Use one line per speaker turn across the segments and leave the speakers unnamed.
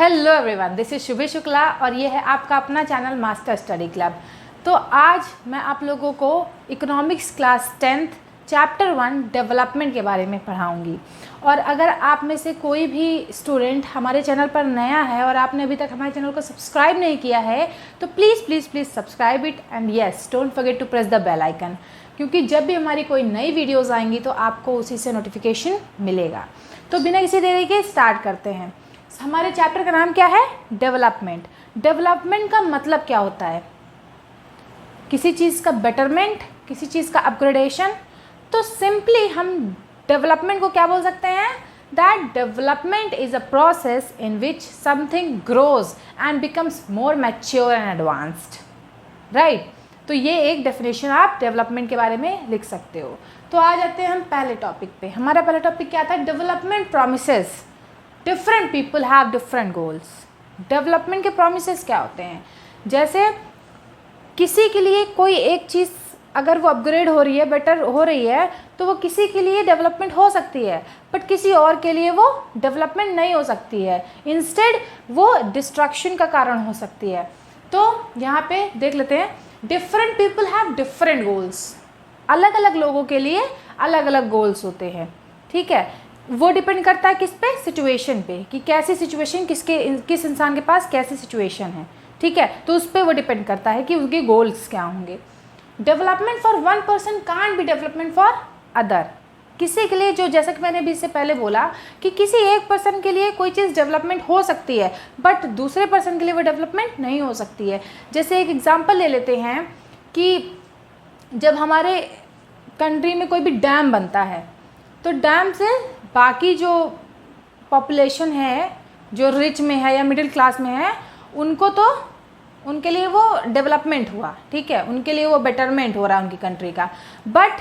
Hello everyone, this is Shubhi Shukla और ये है आपका अपना चैनल मास्टर स्टडी क्लब। तो आज मैं आप लोगों को economics class 10th chapter 1 development के बारे में पढ़ाऊंगी। और अगर आप में से कोई भी स्टूडेंट हमारे चैनल पर नया है और आपने अभी तक हमारे चैनल को सब्सक्राइब नहीं किया है तो please please please subscribe it and yes don't forget to press the bell icon, क्योंकि जब भी हमारी कोई नई वीडियोज़ आएंगी तो आपको उसी से नोटिफिकेशन मिलेगा। तो बिना किसी देरी के स्टार्ट करते हैं। हमारे चैप्टर का नाम क्या है? डेवलपमेंट। डेवलपमेंट का मतलब क्या होता है? किसी चीज़ का बेटरमेंट, किसी चीज़ का अपग्रेडेशन। तो सिंपली हम डेवलपमेंट को क्या बोल सकते हैं? That development is a process in which something grows and becomes more mature and advanced. Right, तो ये एक डेफिनेशन आप डेवलपमेंट के बारे में लिख सकते हो। तो आ जाते हैं हम पहले टॉपिक पे। हमारा पहला टॉपिक क्या था? Development promises. Different people have different goals. Development के प्रोमिसेस क्या होते हैं? जैसे किसी के लिए कोई एक चीज़ अगर वो अपग्रेड हो रही है, बेटर हो रही है, तो वो किसी के लिए डेवलपमेंट हो सकती है, बट किसी और के लिए वो डेवलपमेंट नहीं हो सकती है। इंस्टेड वो डिस्ट्रक्शन का कारण हो सकती है। तो यहाँ पे देख लेते हैं, different people have different goals. अलग अलग लोगों के लिए अलग अलग गोल्स होते हैं। ठीक है, वो डिपेंड करता है किस पे? सिचुएशन पे, कि कैसी सिचुएशन, किस इंसान के पास कैसी सिचुएशन है। ठीक है, तो उस पर वो डिपेंड करता है कि उनके गोल्स क्या होंगे। Development for one person can't be development for other. किसी के लिए, जो जैसा कि मैंने भी इससे पहले बोला कि किसी एक पर्सन के लिए कोई चीज़ डेवलपमेंट हो सकती है बट दूसरे पर्सन के लिए वो डेवलपमेंट नहीं हो सकती है। जैसे एक एग्जांपल ले लेते हैं कि जब हमारे कंट्री में कोई भी डैम बनता है तो डैम से बाकी जो पॉपुलेशन है, जो रिच में है या मिडिल क्लास में है, उनको तो उनके लिए वो डेवलपमेंट हुआ। ठीक है, उनके लिए वो बेटरमेंट हो रहा है उनकी कंट्री का। बट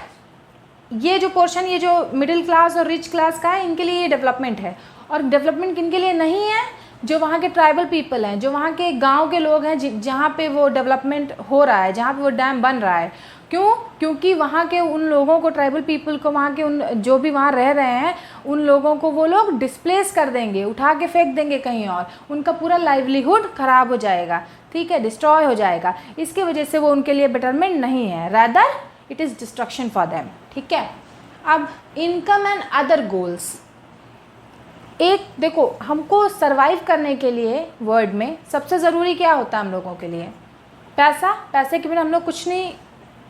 ये जो पोर्शन, ये जो मिडिल क्लास और रिच क्लास का है, इनके लिए ये डेवलपमेंट है। और डेवलपमेंट किन के लिए नहीं है? जो वहाँ के ट्राइबल पीपल हैं, जो वहाँ के गांव के लोग हैं, जहाँ पे वो डेवलपमेंट हो रहा है, जहाँ पे वो डैम बन रहा है। क्यों? क्योंकि वहाँ के उन लोगों को, ट्राइबल पीपल को, वहाँ के उन जो भी वहाँ रह रहे हैं उन लोगों को वो लोग डिस्प्लेस कर देंगे, उठा के फेंक देंगे कहीं और। उनका पूरा लाइवलीहुड ख़राब हो जाएगा। ठीक है, डिस्ट्रॉय हो जाएगा। इसकी वजह से वो उनके लिए बेटरमेंट नहीं है, rather it is destruction for them. ठीक है, अब इनकम एंड अदर गोल्स। एक देखो, हमको सरवाइव करने के लिए वर्ल्ड में सबसे ज़रूरी क्या होता है हम लोगों के लिए? पैसा। पैसे के बिना हम लोग कुछ नहीं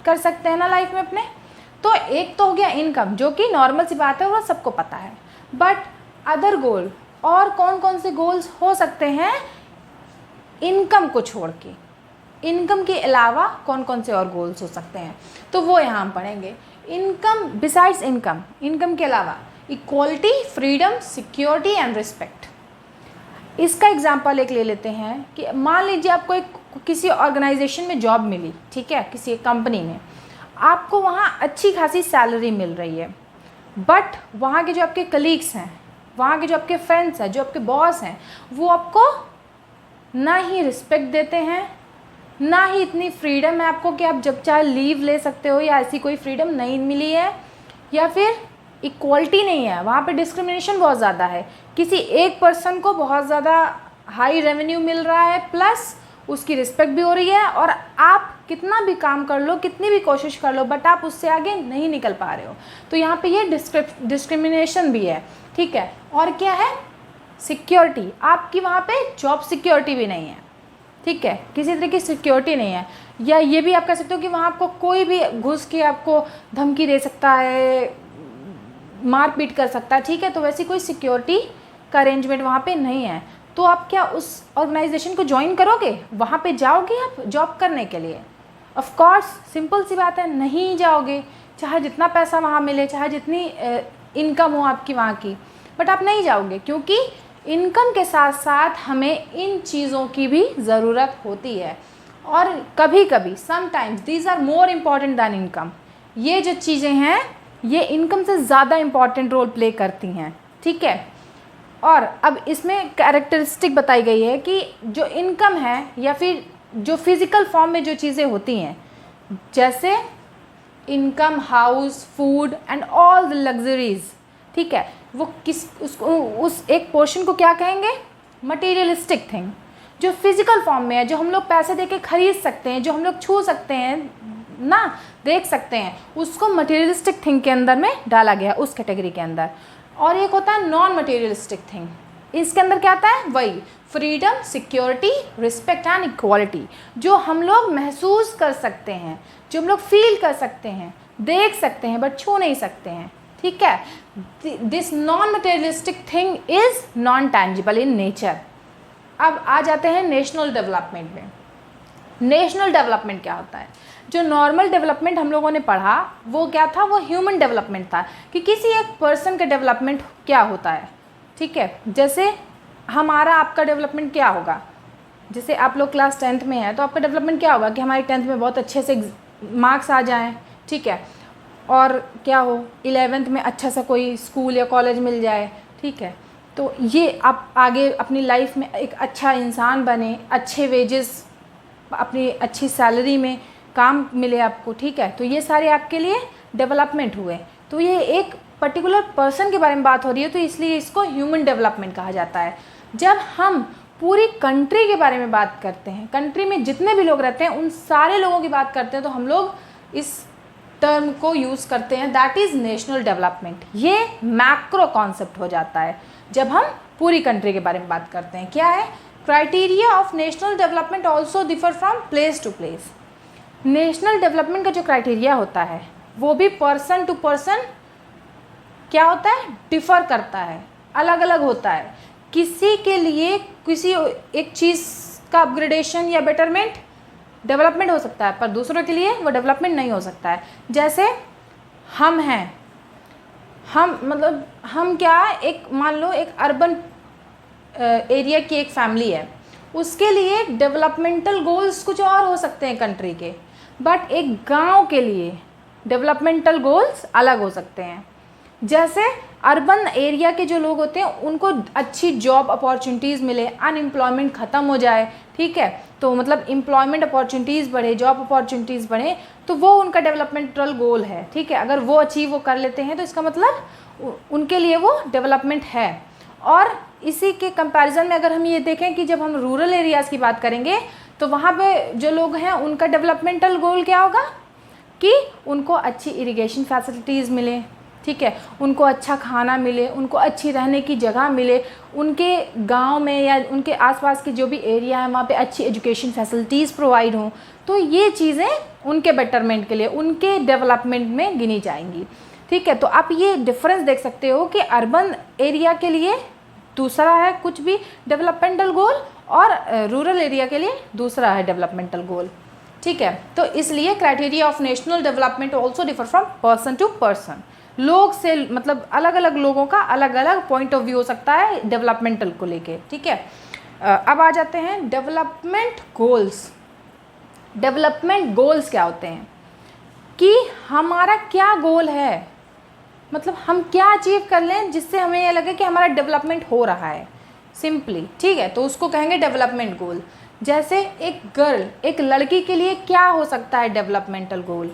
कर सकते हैं ना लाइफ में अपने। तो एक तो हो गया इनकम, जो कि नॉर्मल सी बात है, वो सबको पता है। बट अदर गोल, और कौन कौन से गोल्स हो सकते हैं इनकम को छोड़ के? इनकम के अलावा कौन कौन से और गोल्स हो सकते हैं, तो वो यहाँ हम पढ़ेंगे। इनकम, बिसाइड्स इनकम, इनकम के अलावा equality, freedom, security and respect. इसका एग्जांपल एक ले लेते हैं कि मान लीजिए आपको एक किसी ऑर्गेनाइजेशन में जॉब मिली। ठीक है, किसी एक कंपनी में आपको वहाँ अच्छी खासी सैलरी मिल रही है, बट वहाँ के जो आपके कलीग्स हैं, वहाँ के जो आपके फ्रेंड्स हैं, जो आपके बॉस हैं, वो आपको ना ही रिस्पेक्ट देते हैं, ना ही इतनी फ्रीडम है आपको कि आप जब चाहे लीव ले सकते हो, या ऐसी कोई फ्रीडम नहीं मिली है, या फिर इक्वालिटी नहीं है। वहाँ पे डिस्क्रिमिनेशन बहुत ज़्यादा है। किसी एक पर्सन को बहुत ज़्यादा हाई रेवेन्यू मिल रहा है, प्लस उसकी रिस्पेक्ट भी हो रही है, और आप कितना भी काम कर लो, कितनी भी कोशिश कर लो, बट आप उससे आगे नहीं निकल पा रहे हो। तो यहाँ पे ये डिस्क्रिमिनेशन भी है। ठीक है, और क्या है? सिक्योरिटी। आपकी वहाँ पे जॉब सिक्योरिटी भी नहीं है। ठीक है, किसी तरह की सिक्योरिटी नहीं है। या ये भी आप कह सकते हो कि वहाँ आपको कोई भी घुस के आपको धमकी दे सकता है, मारपीट कर सकता है। ठीक है, तो वैसी कोई सिक्योरिटी का अरेंजमेंट वहाँ पे नहीं है। तो आप क्या उस ऑर्गेनाइजेशन को ज्वाइन करोगे? वहाँ पे जाओगे आप जॉब करने के लिए? ऑफ कोर्स, सिंपल सी बात है, नहीं जाओगे। चाहे जितना पैसा वहाँ मिले, चाहे जितनी इनकम हो आपकी वहाँ की, बट आप नहीं जाओगे, क्योंकि इनकम के साथ साथ हमें इन चीज़ों की भी ज़रूरत होती है। और कभी कभी sometimes these are more important than income. ये जो चीज़ें हैं ये इनकम से ज़्यादा इम्पॉर्टेंट रोल प्ले करती हैं। ठीक है, और अब इसमें कैरेक्टरिस्टिक बताई गई है कि जो इनकम है, या फिर जो फिज़िकल फॉर्म में जो चीज़ें होती हैं, जैसे income, house, food and all the luxuries. ठीक है, वो उस एक पोर्शन को क्या कहेंगे? मटेरियलिस्टिक थिंग, जो फिजिकल फॉर्म में है, जो हम लोग पैसे दे के खरीद सकते हैं, जो हम लोग छू सकते हैं ना, देख सकते हैं, उसको मटेरियलिस्टिक थिंग के अंदर में डाला गया, उस कैटेगरी के अंदर। और एक होता है नॉन मटेरियलिस्टिक थिंग, इसके अंदर क्या आता है, वही freedom, security, respect and equality, जो हम लोग महसूस कर सकते हैं, जो हम लोग फील कर सकते हैं, देख सकते हैं बट छू नहीं सकते हैं, ठीक है। This non materialistic thing is non tangible in nature. अब आ जाते हैं नेशनल डेवलपमेंट में। नेशनल डेवलपमेंट क्या होता है? जो नॉर्मल डेवलपमेंट हम लोगों ने पढ़ा वो क्या था, वो ह्यूमन डेवलपमेंट था, कि किसी एक पर्सन का डेवलपमेंट क्या होता है, ठीक है। जैसे हमारा आपका डेवलपमेंट क्या होगा, जैसे आप लोग क्लास 10th में हैं तो आपका डेवलपमेंट क्या होगा कि हमारे 10th में बहुत अच्छे से मार्क्स आ जाएं, ठीक है, और क्या हो 11th में अच्छा सा कोई स्कूल या कॉलेज मिल जाए, ठीक है। तो ये आप आगे अपनी लाइफ में एक अच्छा इंसान बने, अच्छे वेजेस, अपनी अच्छी सैलरी में काम मिले आपको, ठीक है। तो ये सारे आपके लिए डेवलपमेंट हुए। तो ये एक पर्टिकुलर पर्सन के बारे में बात हो रही है, तो इसलिए इसको ह्यूमन डेवलपमेंट कहा जाता है। जब हम पूरी कंट्री के बारे में बात करते हैं, कंट्री में जितने भी लोग रहते हैं उन सारे लोगों की बात करते हैं, तो हम लोग इस टर्म को यूज़ करते हैं, दैट इज़ नेशनल डेवलपमेंट। ये मैक्रो कॉन्सेप्ट हो जाता है जब हम पूरी कंट्री के बारे में बात करते हैं। क्या है? Criteria of national development also differ from place to place. National development का जो क्राइटेरिया होता है वो भी पर्सन टू पर्सन क्या होता है, डिफ़र करता है, अलग अलग होता है। किसी के लिए किसी एक चीज़ का अपग्रेडेशन या बेटरमेंट डेवलपमेंट हो सकता है, पर दूसरों के लिए वो डेवलपमेंट नहीं हो सकता है। जैसे हम हैं, हम मतलब हम क्या, एक मान लो एक अर्बन एरिया की एक फैमिली है, उसके लिए डेवलपमेंटल गोल्स कुछ और हो सकते हैं कंट्री के, बट एक गांव के लिए डेवलपमेंटल गोल्स अलग हो सकते हैं। जैसे अर्बन एरिया के जो लोग होते हैं उनको अच्छी जॉब अपॉर्चुनिटीज़ मिले, अनएम्प्लॉयमेंट ख़त्म हो जाए, ठीक है, तो मतलब एम्प्लॉयमेंट अपॉर्चुनिटीज़ बढ़े, जॉब अपॉर्चुनिटीज़ बढ़े, तो वो उनका डेवलपमेंटल गोल है, ठीक है। अगर वो अचीव वो कर लेते हैं तो इसका मतलब उनके लिए वो डेवलपमेंट है। और इसी के कंपैरिजन में अगर हम ये देखें कि जब हम रूरल एरियाज़ की बात करेंगे तो वहाँ पे जो लोग हैं उनका डेवलपमेंटल गोल क्या होगा कि उनको अच्छी इरिगेशन फैसिलिटीज़ मिले, ठीक है, उनको अच्छा खाना मिले, उनको अच्छी रहने की जगह मिले, उनके गांव में या उनके आसपास के जो भी एरिया है वहाँ पे अच्छी एजुकेशन फैसिलिटीज़ प्रोवाइड हों। तो ये चीज़ें उनके बेटरमेंट के लिए, उनके डेवलपमेंट में गिनी जाएंगी, ठीक है। तो आप ये डिफरेंस देख सकते हो कि अर्बन एरिया के लिए दूसरा है कुछ भी डेवलपमेंटल गोल और रूरल एरिया के लिए दूसरा है डेवलपमेंटल गोल, ठीक है। तो इसलिए criteria of national development also differ from person to person. लोग से मतलब अलग अलग लोगों का अलग अलग पॉइंट ऑफ व्यू हो सकता है डेवलपमेंटल को लेके, ठीक है। अब आ जाते हैं डेवलपमेंट गोल्स। डेवलपमेंट गोल्स क्या होते हैं कि हमारा क्या गोल है, मतलब हम क्या अचीव कर लें जिससे हमें ये लगे कि हमारा डेवलपमेंट हो रहा है सिंपली, ठीक है, तो उसको कहेंगे डेवलपमेंट गोल। जैसे एक गर्ल, एक लड़की के लिए क्या हो सकता है डेवलपमेंटल गोल?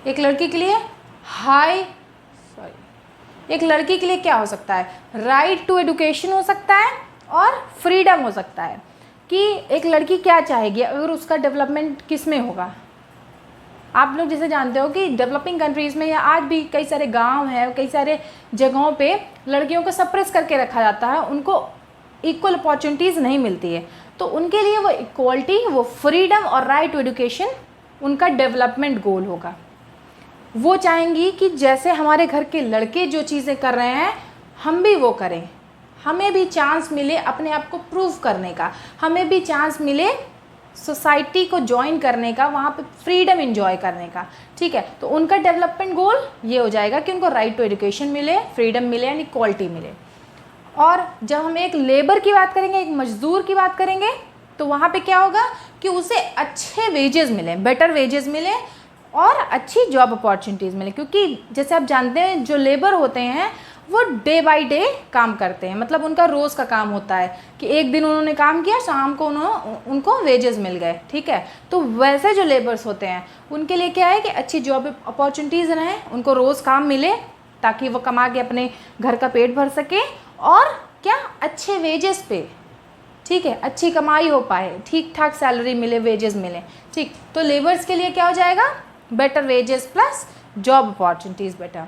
एक लड़की के लिए एक लड़की के लिए क्या हो सकता है? राइट टू एजुकेशन हो सकता है और फ्रीडम हो सकता है। कि एक लड़की क्या चाहेगी अगर उसका डेवलपमेंट किस में होगा? आप लोग जैसे जानते हो कि डेवलपिंग कंट्रीज़ में या आज भी कई सारे गांव हैं, कई सारे जगहों पे लड़कियों को सप्रेस करके रखा जाता है, उनको इक्वल अपॉर्चुनिटीज़ नहीं मिलती है। तो उनके लिए वो इक्वलिटी, वो फ्रीडम और राइट टू एजुकेशन उनका डेवलपमेंट गोल होगा। वो चाहेंगी कि जैसे हमारे घर के लड़के जो चीज़ें कर रहे हैं हम भी वो करें, हमें भी चांस मिले अपने आप को प्रूव करने का, हमें भी चांस मिले सोसाइटी को ज्वाइन करने का, वहाँ पे फ्रीडम एंजॉय करने का, ठीक है। तो उनका डेवलपमेंट गोल ये हो जाएगा कि उनको राइट टू एजुकेशन मिले, फ्रीडम मिले एंड इक्वालिटी मिले। और जब हम एक लेबर की बात करेंगे, एक मजदूर की बात करेंगे, तो वहाँ पे क्या होगा कि उसे अच्छे वेजेस मिले, बेटर वेजेस मिले और अच्छी जॉब अपॉर्चुनिटीज़ मिले। क्योंकि जैसे आप जानते हैं जो लेबर होते हैं वो डे बाय डे काम करते हैं, मतलब उनका रोज़ का काम होता है कि एक दिन उन्होंने काम किया, शाम को उनको वेजेस मिल गए, ठीक है। तो वैसे जो लेबर्स होते हैं उनके लिए क्या है कि अच्छी जॉब अपॉर्चुनिटीज़ रहें, उनको रोज़ काम मिले ताकि वो कमा के अपने घर का पेट भर सके और क्या, अच्छे वेजेस पे, ठीक है, अच्छी कमाई हो पाए, ठीक ठाक सैलरी मिले, वेजेस मिले, ठीक। तो लेबर्स के लिए क्या हो जाएगा, better wages plus job opportunities better.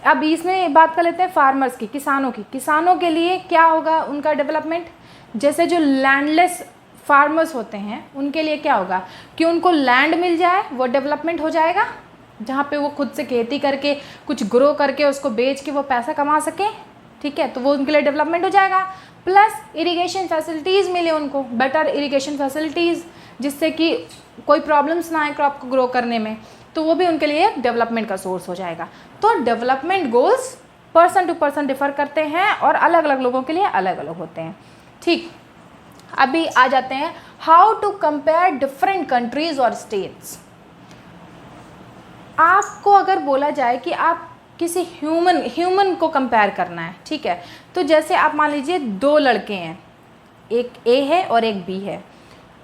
अब इसमें बात कर लेते हैं फार्मर्स की, किसानों की। किसानों के लिए क्या होगा उनका डेवलपमेंट, जैसे जो लैंडलेस फार्मर्स होते हैं उनके लिए क्या होगा कि उनको लैंड मिल जाए, वो डेवलपमेंट हो जाएगा, जहाँ पे वो खुद से खेती करके कुछ ग्रो करके उसको बेच के वो पैसा कमा सकें, ठीक है, तो वो उनके लिए डेवलपमेंट हो जाएगा। प्लस इरिगेशन फैसिलिटीज़ मिले उनको, बेटर इरिगेशन फैसिलिटीज़, जिससे कि कोई प्रॉब्लम्स ना आए क्रॉप को ग्रो करने में, तो वो भी उनके लिए डेवलपमेंट का सोर्स हो जाएगा। तो development goals person to person differ करते हैं और अलग अलग लोगों के लिए अलग अलग होते हैं, ठीक। अभी आ जाते हैं how to compare different countries और स्टेट्स। आपको अगर बोला जाए कि आप किसी ह्यूमन को कंपेयर करना है, ठीक है, तो जैसे आप मान लीजिए दो लड़के हैं, एक ए है और एक बी है।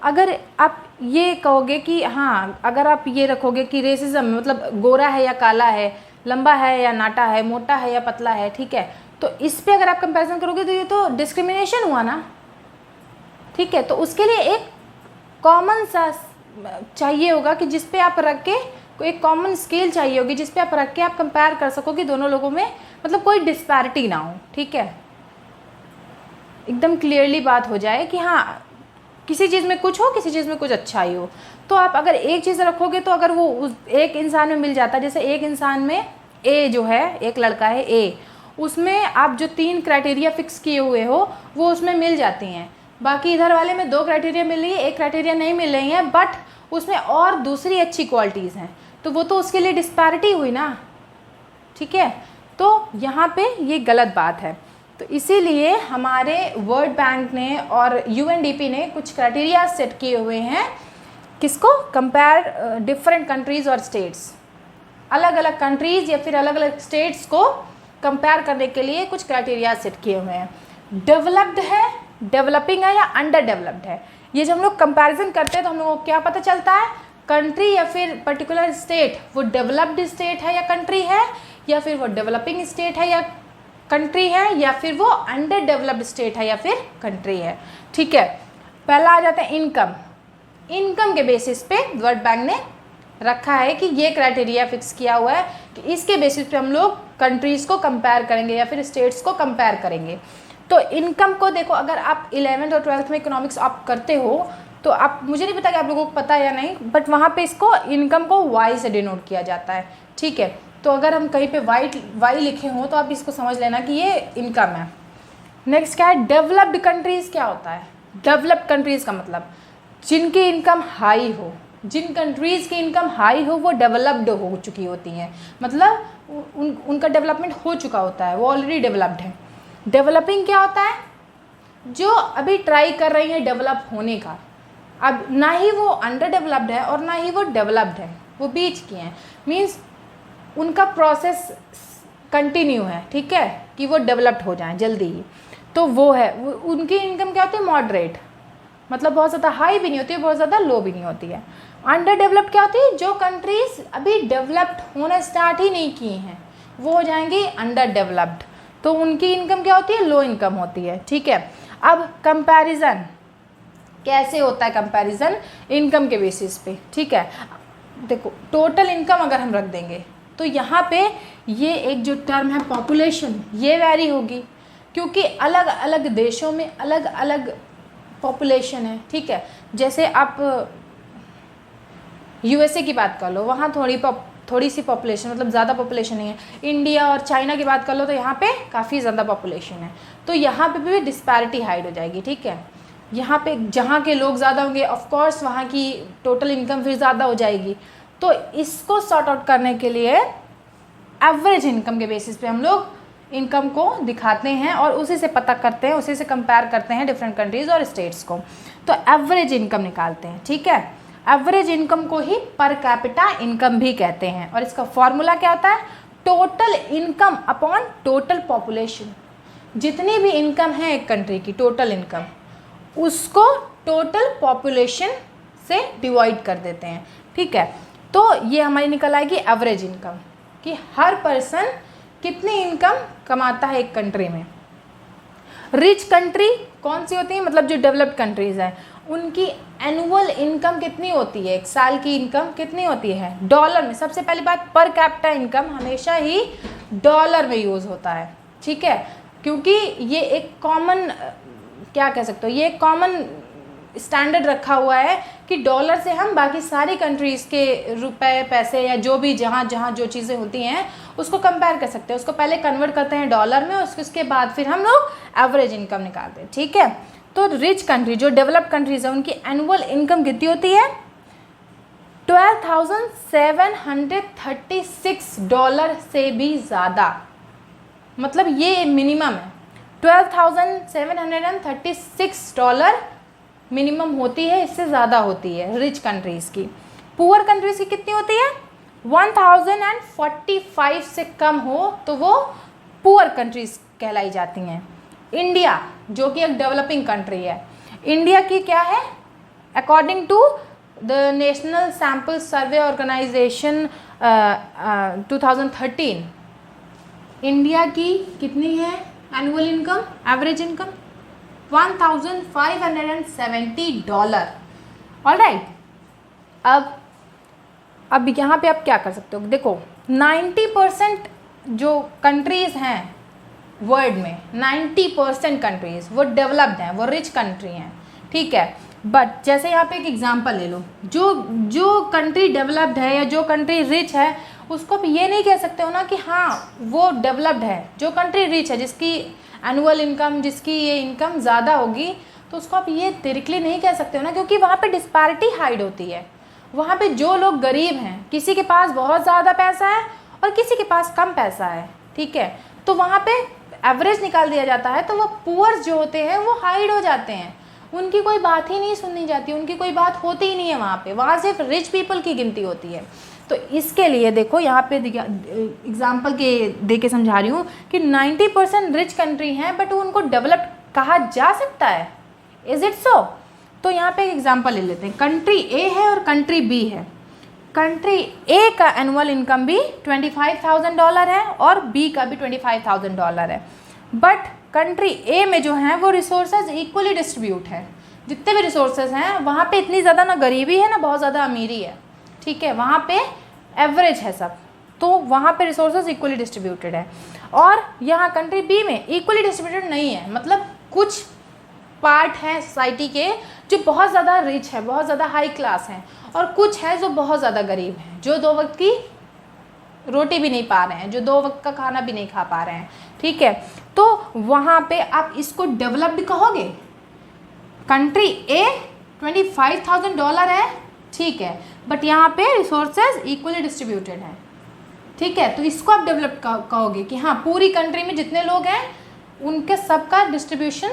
अगर आप ये कहोगे कि हाँ, अगर आप ये रखोगे कि रेसिज्म मतलब गोरा है या काला है, लंबा है या नाटा है, मोटा है या पतला है, ठीक है, तो इस पे अगर आप कंपैरिजन करोगे तो ये तो डिस्क्रिमिनेशन हुआ ना, ठीक है। तो उसके लिए एक कॉमन सा चाहिए होगा कि जिस पे आप रख के एक कॉमन स्केल चाहिए होगी, जिस पे आप रख के आप कंपेयर कर सको कि दोनों लोगों में मतलब कोई डिस्पैरिटी ना हो, ठीक है, एकदम क्लियरली बात हो जाए कि हाँ किसी चीज़ में कुछ हो, किसी चीज़ में कुछ अच्छा ही हो। तो आप अगर एक चीज़ रखोगे तो अगर वो उस एक इंसान में मिल जाता है, जैसे एक इंसान में ए जो है, एक लड़का है ए, उसमें आप जो 3 क्राइटेरिया फिक्स किए हुए हो वो उसमें मिल जाती हैं, बाकी इधर वाले में 2 क्राइटेरिया मिल रही है, 1 क्राइटेरिया नहीं मिल रही है, बट उसमें और दूसरी अच्छी क्वालिटीज़ हैं, तो वो तो उसके लिए डिस्पैरिटी हुई ना, ठीक है। तो यहाँ पे ये गलत बात है। तो इसीलिए हमारे वर्ल्ड बैंक ने और यूएनडीपी ने कुछ क्राइटेरिया सेट किए हुए हैं, किसको, कंपेयर डिफरेंट कंट्रीज़ और स्टेट्स, अलग अलग कंट्रीज़ या फिर अलग अलग स्टेट्स को कंपेयर करने के लिए कुछ क्राइटेरिया सेट किए हुए हैं। डेवलप्ड है, डेवलपिंग है या अंडर डेवलप्ड है, ये जब हम लोग कंपैरिजन करते हैं तो हम लोगों को क्या पता चलता है, कंट्री या फिर पर्टिकुलर स्टेट वो डेवलप्ड स्टेट है या कंट्री है, या फिर वो डेवलपिंग स्टेट है या कंट्री है, या फिर वो अंडर डेवलप्ड स्टेट है या फिर कंट्री है, ठीक है। पहला आ जाता है इनकम। इनकम के बेसिस पे वर्ल्ड बैंक ने रखा है कि ये क्राइटेरिया फिक्स किया हुआ है कि इसके बेसिस पे हम लोग कंट्रीज़ को कंपेयर करेंगे या फिर स्टेट्स को कंपेयर करेंगे। तो इनकम को देखो, अगर आप 11th और 12th में इकोनॉमिक्स आप करते हो तो आप, मुझे नहीं पता कि आप लोगों को पता है या नहीं, बट वहाँ पे इसको इनकम को वाई से डिनोट किया जाता है, ठीक है। तो अगर हम कहीं पे वाई लिखे हों तो आप इसको समझ लेना कि ये इनकम है। नेक्स्ट क्या है, डेवलप्ड कंट्रीज़ क्या होता है, डेवलप्ड कंट्रीज़ का मतलब जिनकी इनकम हाई हो, जिन कंट्रीज़ की इनकम हाई हो वो डेवलप्ड हो चुकी होती हैं, मतलब उनका डेवलपमेंट हो चुका होता है, वो ऑलरेडी डेवलप्ड है। डेवलपिंग क्या होता है, जो अभी ट्राई कर रही है डेवलप होने का, अब ना ही वो अंडर डेवलप्ड है और ना ही वो डेवलप्ड है, वो बीच की हैं, मीन्स उनका प्रोसेस कंटिन्यू है, ठीक है, कि वो डेवलप्ड हो जाएं जल्दी ही, तो वो है उनकी इनकम क्या होती है, मॉडरेट, मतलब बहुत ज़्यादा हाई भी नहीं होती है, बहुत ज़्यादा लो भी नहीं होती है। अंडर डेवलप्ड क्या होती है, जो कंट्रीज़ अभी डेवलप्ड होना स्टार्ट ही नहीं की हैं वो हो जाएंगी अंडर डेवलप्ड, तो उनकी इनकम क्या होती है, लो इनकम होती है, ठीक है। अब कंपैरिजन कैसे होता है, कंपैरिजन इनकम के बेसिस पे, ठीक है। देखो टोटल इनकम अगर हम रख देंगे तो यहाँ पे ये एक जो टर्म है पॉपुलेशन, ये वैरी होगी क्योंकि अलग अलग देशों में अलग अलग पॉपुलेशन है, ठीक है। जैसे आप यूएसए की बात कर लो, वहाँ थोड़ी सी पॉपुलेशन, मतलब ज़्यादा पॉपुलेशन नहीं है। इंडिया और चाइना की बात कर लो तो यहाँ पे काफ़ी ज़्यादा पॉपुलेशन है, तो यहाँ पे भी डिस्पैरिटी हाइड हो जाएगी, ठीक है। यहाँ पे जहाँ के लोग ज़्यादा होंगे ऑफकोर्स वहाँ की टोटल इनकम फिर ज़्यादा हो जाएगी। तो इसको सॉर्ट आउट करने के लिए एवरेज इनकम के बेसिस पे हम लोग इनकम को दिखाते हैं और उसी से पता करते हैं, उसी से कंपेयर करते हैं डिफरेंट कंट्रीज़ और स्टेट्स को, तो एवरेज इनकम निकालते हैं, ठीक है। एवरेज इनकम को ही पर कैपिटा इनकम भी कहते हैं और इसका फॉर्मूला क्या होता है, total income upon total population. जितनी भी इनकम है एक कंट्री की टोटल इनकम, उसको टोटल पॉपुलेशन से डिवाइड कर देते हैं, ठीक है। तो ये हमारी निकल आएगी एवरेज इनकम कि हर पर्सन कितनी इनकम कमाता है एक कंट्री में। रिच कंट्री कौन सी होती है, मतलब जो डेवलप्ड कंट्रीज़ हैं, उनकी एनुअल इनकम कितनी होती है, एक साल की इनकम कितनी होती है डॉलर में। सबसे पहली बात, पर कैपिटा इनकम हमेशा ही डॉलर में यूज़ होता है, ठीक है, क्योंकि ये एक कॉमन, क्या कह सकते हो, ये एक कॉमन स्टैंडर्ड रखा हुआ है कि डॉलर से हम बाकी सारी कंट्रीज़ के रुपए, पैसे या जो भी जहाँ जहाँ जो चीज़ें होती हैं उसको कंपेयर कर सकते हैं। उसको पहले कन्वर्ट करते हैं डॉलर में, उसके बाद फिर हम लोग एवरेज इनकम निकालते हैं, ठीक है। तो रिच कंट्री, जो डेवलप्ड कंट्रीज है, उनकी एनुअल इनकम कितनी होती है, $12,736 से भी ज़्यादा, मतलब ये मिनिमम है। $12,736 मिनिमम होती है, इससे ज़्यादा होती है रिच कंट्रीज़ की। पुअर कंट्रीज़ की कितनी होती है, 1045 से कम हो तो वो पुअर कंट्रीज़ कहलाई जाती हैं। इंडिया जो कि एक डेवलपिंग कंट्री है, इंडिया की क्या है, according to the national sample survey organisation 2013, India की कितनी है annual income, average income $1,570। Alright, अब यहाँ पे आप क्या कर सकते हो, देखो 90% जो कंट्रीज़ हैं वर्ल्ड में, 90% कंट्रीज़ वो डेवलप्ड हैं, वो रिच कंट्री हैं, ठीक है। बट जैसे यहाँ पे एक एग्जांपल ले लो, जो कंट्री डेवलप्ड है या जो कंट्री रिच है, उसको आप ये नहीं कह सकते हो ना कि हाँ वो डेवलप्ड है। जो कंट्री रिच है, जिसकी एनुअल इनकम, जिसकी ये इनकम ज़्यादा होगी, तो उसको आप ये डायरेक्टली नहीं कह सकते हो ना, क्योंकि वहाँ पे डिस्पैरिटी हाइड होती है। वहाँ पे जो लोग गरीब हैं, किसी के पास बहुत ज़्यादा पैसा है और किसी के पास कम पैसा है, ठीक है, तो वहाँ पे एवरेज निकाल दिया जाता है, तो वो पुअर्स जो होते हैं वो हाइड हो जाते हैं, उनकी कोई बात ही नहीं सुननी जाती, उनकी कोई बात होती ही नहीं है वहाँ पे, वहाँ सिर्फ रिच पीपल की गिनती होती है। तो इसके लिए देखो यहाँ पे एग्जाम्पल के दे के समझा रही हूँ कि 90% रिच कंट्री हैं, बट उनको डेवलप्ड कहा जा सकता है, इज इट सो। तो यहाँ पे एक एग्जाम्पल ले लेते हैं, कंट्री ए है और कंट्री बी है। कंट्री ए का एनुअल इनकम भी $25,000 है और बी का भी $25,000 है, बट कंट्री ए में जो हैं वो रिसोर्सेज इक्वली डिस्ट्रीब्यूट है। जितने भी रिसोर्सेज हैं वहाँ पे इतनी ज़्यादा ना गरीबी है ना बहुत ज़्यादा अमीरी है, ठीक है, वहाँ पे एवरेज है सब, तो वहाँ पे रिसोर्सेज इक्वली डिस्ट्रीब्यूटेड है। और यहाँ कंट्री बी में इक्वली डिस्ट्रीब्यूटेड नहीं है, मतलब कुछ पार्ट हैं सोसाइटी के जो बहुत ज़्यादा रिच है, बहुत ज़्यादा हाई क्लास हैं, और कुछ है जो बहुत ज़्यादा गरीब हैं, जो 2 वक्त की रोटी भी नहीं पा रहे हैं, जो 2 वक्त का खाना भी नहीं खा पा रहे हैं, ठीक है। तो वहाँ पे आप इसको डेवलप्ड कहोगे। कंट्री ए $25,000 है, ठीक है, बट यहाँ पे रिसोर्सेज इक्वली डिस्ट्रीब्यूटेड है, ठीक है, तो इसको आप डेवलप कहोगे कि हाँ पूरी कंट्री में जितने लोग हैं उनके सबका डिस्ट्रीब्यूशन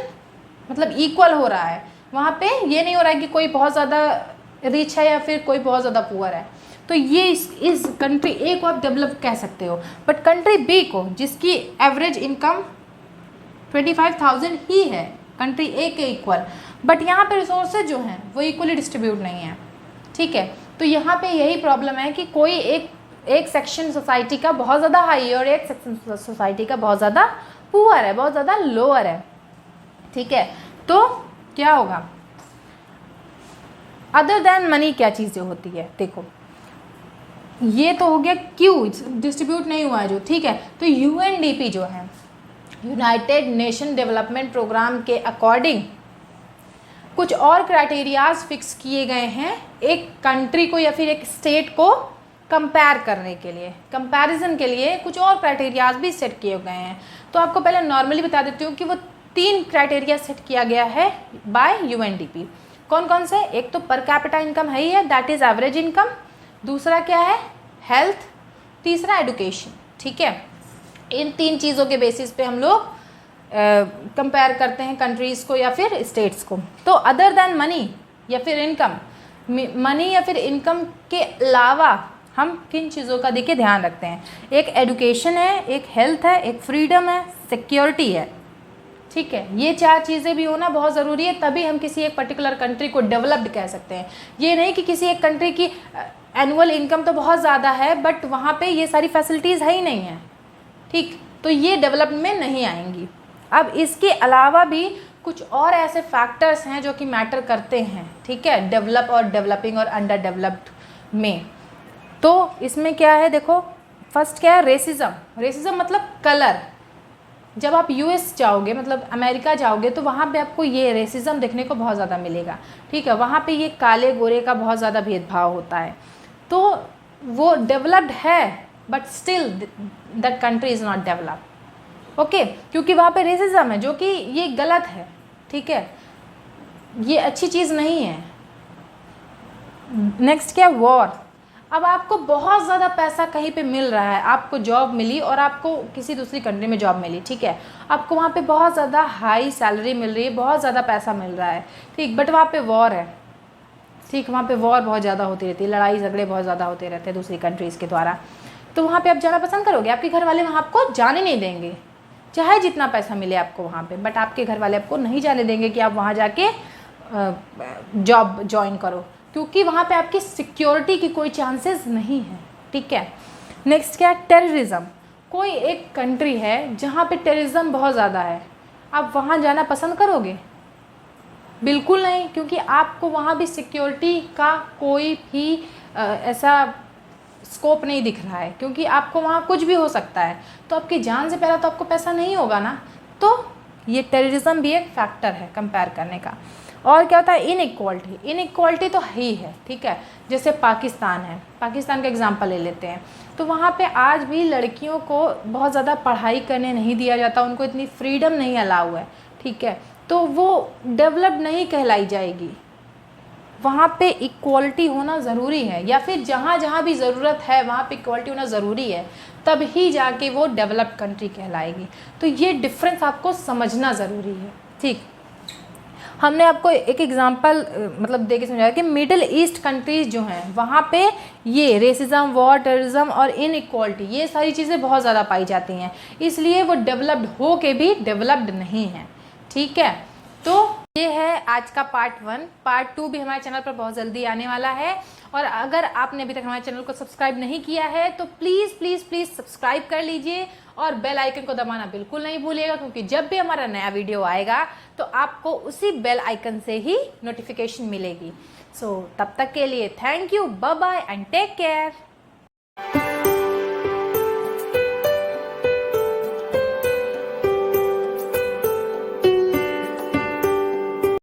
मतलब इक्वल हो रहा है। वहाँ पे ये नहीं हो रहा है कि कोई बहुत ज़्यादा रिच है या फिर कोई बहुत ज़्यादा पुअर है, तो ये इस कंट्री ए को आप डेवलप कह सकते हो। बट कंट्री बी को, जिसकी एवरेज इनकम 25,000 ही है, कंट्री ए के इक्वल, बट यहाँ पे रिसोर्सेज जो हैं वो इक्वली डिस्ट्रीब्यूट नहीं है, ठीक है। तो यहाँ पे यही प्रॉब्लम है कि कोई एक सेक्शन सोसाइटी का बहुत ज़्यादा हाई है और एक सेक्शन सोसाइटी का बहुत ज़्यादा पुअर है, बहुत ज़्यादा लोअर है, ठीक है। तो क्या होगा, अदर देन मनी क्या चीज़ें होती है, देखो ये तो हो गया क्यों डिस्ट्रीब्यूट नहीं हुआ है जो, ठीक है। तो यूएनडीपी जो है, यूनाइटेड नेशन डेवलपमेंट प्रोग्राम के अकॉर्डिंग कुछ और क्राइटेरियाज फिक्स किए गए हैं एक कंट्री को या फिर एक स्टेट को कंपेयर करने के लिए, कंपैरिजन के लिए कुछ और क्राइटेरियाज भी सेट किए गए हैं। तो आपको पहले नॉर्मली बता देती हूँ कि वो 3 क्राइटेरिया सेट किया गया है बाय यूएनडीपी। कौन कौन से, एक तो पर कैपिटा इनकम है ही है, दैट इज़ एवरेज इनकम, दूसरा क्या है हेल्थ, तीसरा एडुकेशन, ठीक है। इन 3 चीज़ों के बेसिस पे हम लोग कंपेयर करते हैं कंट्रीज़ को या फिर स्टेट्स को। तो अदर देन मनी या फिर इनकम, मनी या फिर इनकम के अलावा हम किन चीज़ों का देखिए ध्यान रखते हैं, एक एडुकेशन है, एक हेल्थ है, एक फ्रीडम है, सिक्योरिटी है, ठीक है। ये 4 चीज़ें भी होना बहुत ज़रूरी है, तभी हम किसी एक पर्टिकुलर कंट्री को डेवलप्ड कह सकते हैं। ये नहीं कि किसी एक कंट्री की एनुअल इनकम तो बहुत ज़्यादा है बट वहाँ पे ये सारी फैसिलिटीज़ है ही नहीं है, ठीक, तो ये डेवलप्ड में नहीं आएंगी। अब इसके अलावा भी कुछ और ऐसे फैक्टर्स हैं जो कि मैटर करते हैं, ठीक है, डेवलप और डेवलपिंग और अंडर डेवलप्ड में। तो इसमें क्या है, देखो फर्स्ट क्या है, रेसिज्म। रेसिज्म मतलब कलर। जब आप यूएस जाओगे, मतलब अमेरिका जाओगे, तो वहाँ पे आपको ये रेसिज्म देखने को बहुत ज़्यादा मिलेगा, ठीक है। वहाँ पे ये काले गोरे का बहुत ज़्यादा भेदभाव होता है। तो वो डेवलप्ड है but still that country is not developed, okay, क्योंकि वहाँ पे रेसिज्म है, जो कि ये गलत है, ठीक है, ये अच्छी चीज़ नहीं है। नेक्स्ट क्या, वॉर। अब आपको बहुत ज़्यादा पैसा कहीं पे मिल रहा है, आपको जॉब मिली और आपको किसी दूसरी कंट्री में जॉब मिली, ठीक है, आपको वहाँ पे बहुत ज़्यादा हाई सैलरी मिल रही है, बहुत ज़्यादा पैसा मिल रहा है, ठीक, बट वहाँ पे वॉर है, ठीक, वहाँ पे वॉर बहुत ज़्यादा होती रहती है, लड़ाई झगड़े बहुत ज़्यादा होते रहते हैं दूसरी कंट्रीज़ के द्वारा। तो वहाँ पर आप जाना पसंद करोगे? आपके घर वाले वहाँ आपको जाने नहीं देंगे, चाहे जितना पैसा मिले आपको वहाँ पे, बट आपके घर वाले आपको नहीं जाने देंगे कि आप वहाँ जाके जॉब ज्वाइन करो, क्योंकि वहाँ पे आपकी सिक्योरिटी की कोई चांसेस नहीं है, ठीक है। नेक्स्ट क्या है, टेररिज्म। कोई एक कंट्री है जहाँ पे टेररिज्म बहुत ज़्यादा है, आप वहाँ जाना पसंद करोगे? बिल्कुल नहीं, क्योंकि आपको वहाँ भी सिक्योरिटी का कोई भी ऐसा स्कोप नहीं दिख रहा है, क्योंकि आपको वहाँ कुछ भी हो सकता है। तो आपकी जान से पहला तो आपको पैसा नहीं होगा ना। तो ये टेररिज्म भी एक फैक्टर है कंपेयर करने का। और क्या होता है, इनइक्वालिटी। इनइक्वालिटी तो ही है, ठीक है। जैसे पाकिस्तान है, पाकिस्तान का एग्जांपल ले लेते हैं, तो वहाँ पे आज भी लड़कियों को बहुत ज़्यादा पढ़ाई करने नहीं दिया जाता, उनको इतनी फ्रीडम नहीं अलाउ है, ठीक है, तो वो डेवलप्ड नहीं कहलाई जाएगी। वहाँ पे इक्वालिटी होना ज़रूरी है, या फिर जहाँ जहाँ भी ज़रूरत है वहाँ पे इक्वालिटी होना ज़रूरी है, तब ही जाके वो डेवलप्ड कंट्री कहलाएगी। तो ये डिफरेंस आपको समझना ज़रूरी है, ठीक। हमने आपको एक एग्जांपल मतलब दे के समझाया कि मिडिल ईस्ट कंट्रीज़ जो हैं वहाँ पे ये रेसिज्म, वॉर, टेररिज्म और इनइक्वालिटी, ये सारी चीज़ें बहुत ज़्यादा पाई जाती हैं, इसलिए वो डेवलप्ड हो के भी डेवलप्ड नहीं हैं, ठीक है। तो ये है आज का पार्ट 1। पार्ट 2 भी हमारे चैनल पर बहुत जल्दी आने वाला है। और अगर आपने अभी तक हमारे चैनल को सब्सक्राइब नहीं किया है तो प्लीज़ प्लीज़ प्लीज़ सब्सक्राइब कर लीजिए और बेल आइकन को दबाना बिल्कुल नहीं भूलिएगा, क्योंकि जब भी हमारा नया वीडियो आएगा तो आपको उसी बेल आइकन से ही नोटिफिकेशन मिलेगी। सो तब तक के लिए thank you, bye bye and take care.